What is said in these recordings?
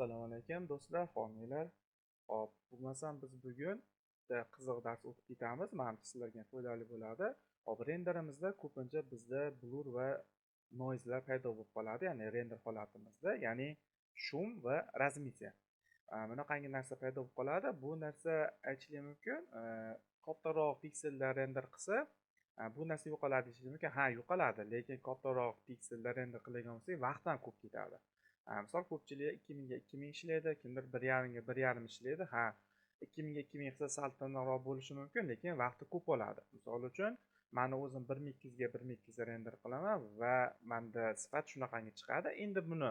Assalomu alaykum do'stlar, homiylar. Hop, bo'lmasam biz bugun bitta qiziq dars o'tib ketamiz. Menimcha sizlarga foydali bo'ladi. Hop, renderimizda ko'pincha bizda blur va noizlar paydo bo'lib qoladi, ya'ni render holatimizda, ya'ni shum va razmitiya. Bunaqangi narsa paydo bo'lib qoladi. Bu narsa aytishim mumkin, kattaroq piksellar render qilsa, bu narsa yo'qoladi deyishim mumkin. Ha, yo'qoladi, lekin kattaroq piksellar render qilgan bo'lsak, vaqt ham ko'p ketadi. Misol ko'pchilik 2000 ga 2000 ishlaydi, kimdir 1.5 ga 1.5 ishlaydi. Ha, 2000 ga 2000 qilsa sal tiniqroq bo'lishi mumkin, lekin vaqti ko'p oladi. Misol uchun, meni o'zim 1200 ga 1200 ga render qilaman va menda sifat shunaqangi chiqadi. Endi buni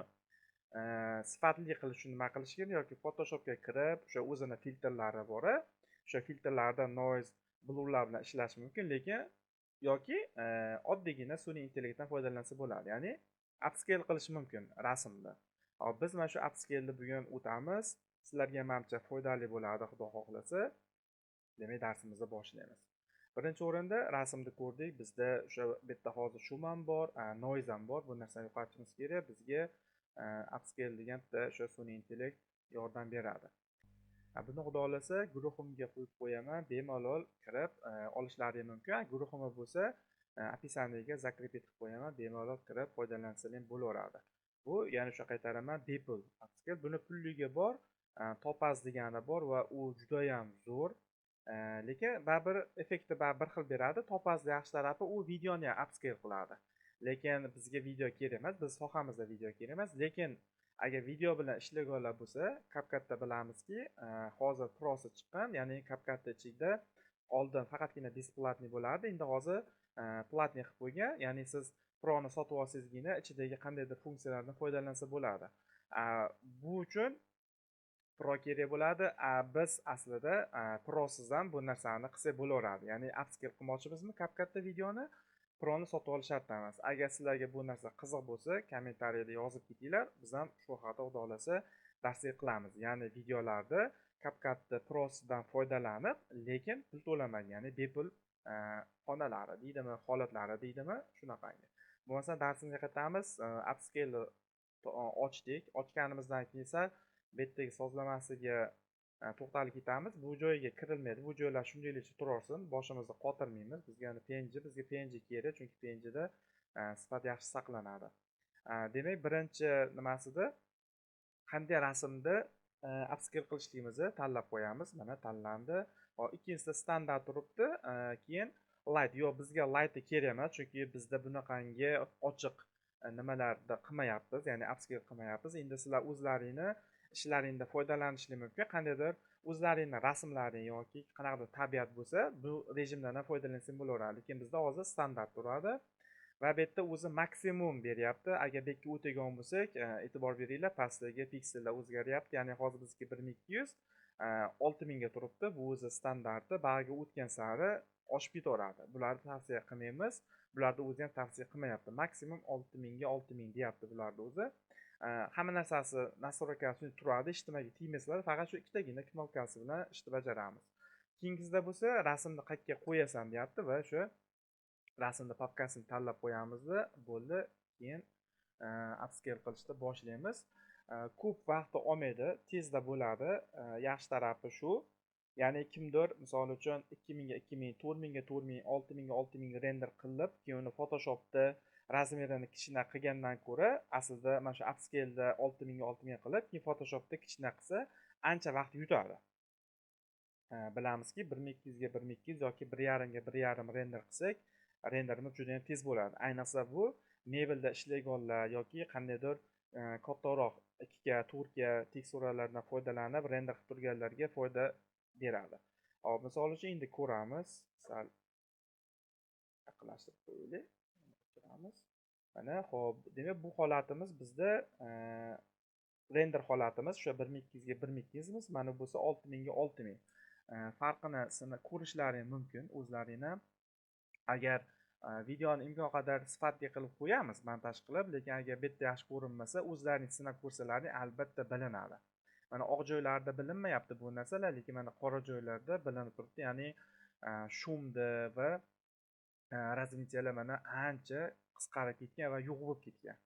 sifatli qilish uchun nima qilish kerak? Yoki Photoshopga kirib, o'sha o'zini filtrlari bor, o'sha filtrlarda noise, blurlar bilan ishlash mumkin, lekin yoki oddiygina sun'iy intellektdan foydalansa bo'ladi. Ya'ni upscale qilish mumkin rasmni. Hop, biz mana shu upscale'ni bugun o'tamiz. Sizlarga menimcha foydali bo'ladi, xudo xohlasa. Demak, darsimizni boshlaymiz. Birinchi o'rinda rasmni ko'rdik. Bizda o'sha bitta hozir shum ham bor, noise ham bor. Bu narsani yo'qotishimiz kerak. Bizga upscale degan bitta o'sha sun'iy intellekt yordam beradi. Buni xudo xohlasa guruhimga qo'yib qo'yaman, bemalol kirib olishlari mumkin. Guruhim bo'lsa, описаниеga закрепить qilib qo'yaman, bemalol kirib foydalansangiz bo'laveradi. Bu ya'ni o'sha qaytaraman, bepul upscale. Buni pulligi bor, topaz degani bor va u juda ham zo'r. Lekin baribir effektni bir xil beradi. Topazni yaxshi tarafi u videoni ham upscale qiladi. Lekin bizga video kerak emas, biz sohamizda video kerak emas, lekin agar video bilan ishlaganlar bo'lsa, CapCut'da bilamizki, hozir Pro'si chiqqan, ya'ni CapCut'da ichida oldin faqatgina besplatniy bo'lardi, endi hozir platniy qilib qo'ygan, ya'ni siz Pro'ni sotib olsangizgina ichidagi qandaydir funksiyalardan foydalansa bo'ladi. Bu uchun Pro kerak bo'ladi. Biz aslida Pro'siz ham bu narsani qilsak bo'laveradi. Ya'ni upscale qilmoqchimizmi CapCut'da videoni? Pro'ni sotib olish shart emas. Agar sizlarga bu narsa qiziq bo'lsa, kommentariyada yozib ketinglar. Biz ham shu haqida xudo xohlasa darslik qilamiz. Ya'ni videolarda CapCut'da Pro'sidan foydalanib, lekin pul to'lamagan, ya'ni bepul xonalari deydimi, holatlari deydimi, shunaqangi. Bo'lmasa darsimizga qaytamiz. Upscale ochdik. Ochganimizdan keyin esa bu yerdagi sozlamasiga to'xtalib ketamiz. Bu joyiga kirilmaydi. Bu joylar shundayligicha turaversin. Boshimizni qotirmaymiz. Bizga bizga PNG kerak, chunki PNGda sifat yaxshi saqlanadi. Demak, birinchi nimasida qanday rasmni upscale qilishligimizni tanlab qo'yamiz. Mana tanlandi. Ikkinchisida standart turibdi. Keyin light. Yo'q, bizga light kerak emas, chunki bizda bunaqangi ochiq nimalarda qilmayapmiz, ya'ni upscale qilmayapmiz. Endi sizlar o'zlaringni ishlaringda foydalanishingiz mumkin. Qandaydir o'zlaringni rasmlaring yoki qanaqadir tabiat bo'lsa, bu rejimdan ham foydalansang bo'laveradi. Lekin bizda hozir standart turadi va bu yerda o'zi maksimum beryapti. Agar bekka o'tagan bo'lsak, e'tibor beringlar, pastdagi piksellar o'zgaryapti. Ya'ni hozir bizga 1200 6000 ga turibdi. Bu o'zi standarti. Bag'iga o'tgan sari oshib ketaveradi. Bularni tavsiya qilmaymiz. Bularni o'zi ham tavsiya qilmayapti. Maksimum 6000 ga 6000 deyapti bularni o'zi. Hamma narsasi nastroykasi turadi, ijtimoiy tegmaslar, faqat shu ikkitagina knopkasi bilan ishni bajaramiz. Keyingisida bo'lsa, rasmni qayerga qo'yasan deyapti va shu rasmni papkasini tanlab qo'yamiz, bo'ldi. Keyin upscale qilishni boshlaymiz. Ko'p vaqtni olmaydi, tezda bo'ladi. Yaxshi tarafi shu. Ya'ni kimdir misol uchun 2000 ga 2000, 4000 ga 4000, 6000 ga 6000 render qilib, keyin uni Photoshopda razmerini kichkina qilgandan ko'ra, aslida mana shu upscale'da 6000 ga 6000 qilib, keyin Photoshopda kichkina qilsa, ancha vaqt yutadi. Bilamizki, 1200 ga 1200 yoki 1.5 ga 1.5 render qilsak, renderimiz juda ham tez bo'ladi. Ayniqsa bu mebelda ishlaganlar yoki qandaydir kattaroq 2 ga 4 ga teksturalardan foydalanib render qilib turganlarga foyda beradi. Hop, misol uchun endi ko'ramiz. Sal yaqinlashtirib qo'yaylik. Ko'ramiz. Mana hop, demak bu holatimiz bizda render holatimiz o'sha 1200 ga 1200 miz, mana bu bo'lsa 6000 ga 6000. Farqini sizlar ko'rishlaringiz mumkin o'zlaringizdan. Agar videoni imkon qadar sifatli qilib qo'yamiz, montaj qilib, lekin agar bu yerda yaxshi ko'rinmasa, o'zlaringiz sinab ko'rsalaringiz albatta bilinadi. Mana oq joylarda bilinmayapti bu narsalar, lekin mana qora joylarda bilinib turibdi. Ya'ni shumda va razmitiyalar mana ancha qisqarib ketgan va yo'q bo'lib ketgan.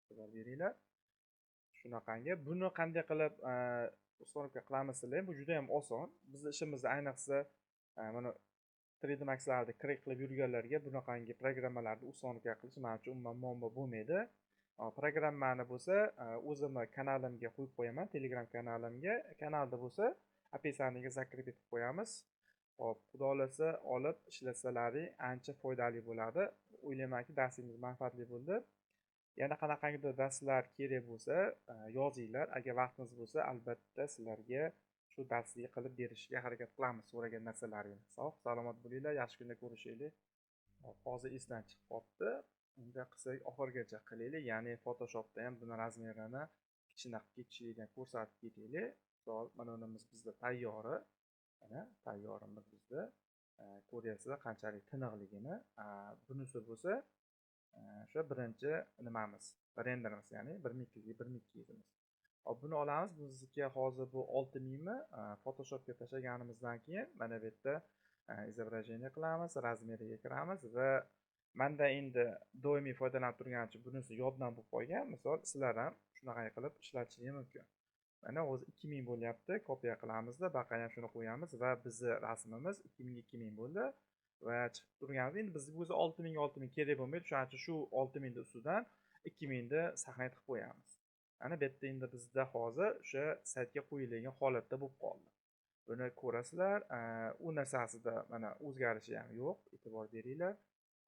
E'tibor beringlar. shunaqangi. Buni qanday qilib ustonovka qilamizlar? Bu juda ham oson. Bizni ishimizda ayniqsa mana 3D Max'larda crack qilib yurganlarga bunaqangi programmalarni ustonovka qilish men uchun umuman muammo bo'lmaydi. Programmani bo'lsa o'zimni kanalimga qo'yib qo'yaman, Telegram kanalimga. Kanalda bo'lsa описаниеga zakrib etib qo'yamiz. Hop, xudo xolasa olib ishlasalaring ancha foydali bo'ladi. O'ylaymanki, darsingiz manfaatli bo'ldi. Yana qanaqangidir darslar kerak bo'lsa, yozinglar. Agar vaqtingiz bo'lsa, albatta sizlarga shu darsni qilib berishga harakat qilamiz, so'ragan narsalaringizni. Sog', salomat bo'linglar, yaxshi kunda ko'rishaylik. Hop, hozir esdan chiqib qoldi. Unda qilsak oxirigacha qilaylik, ya'ni Photoshopda ham buni razmerini kichkina qilib ketishligini ko'rsatib ketaylik. Misol, mana unimiz bizda tayyori. Mana tayyorimiz bizda. Ko'ryapsizlar qanchalik tiniqligini. Bunisi bo'lsa o'sha birinchi nimamiz, renderimiz, ya'ni 1200 Hop, buni olamiz. Bizga hozir bu 6000 mi? Photoshopga tashlaganimizdan keyin mana bu yerda izobrazение qilamiz, razmeriga kiramiz va menda endi doimiy foydalanib turganim uchun bunisi yoddan bo'lib qolgan. Misol, sizlar ham shunaqa qilib ishlatishingiz mumkin. Mana hozir 2000 bo'lyapti. Kopiya qilamizda, baqa ham shuni qo'yamiz va bizning rasmimiz 2000 bo'ldi. Va chiqib turganimiz endi bizga o'zi 6000 kerak bo'lmaydi. Shuning uchun shu 6000 ni ustidan 2000 ni saqlanib qo'yamiz. Mana bu yerda endi bizda hozir o'sha saytga qo'yilgan holatda bo'lib qoldi. Buni ko'rasizlar. U narsasida mana o'zgarishi ham yo'q. E'tibor beringlar.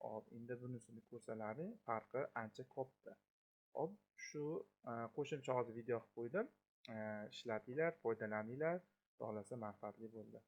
Hop, endi bunisini ko'rsalaring, farqi ancha katta. Hop, shu qo'shimcha hozir video qilib qo'ydim. Ishlatinglar, foydalaninglar. Xudo xolasa manfaatli bo'ldi.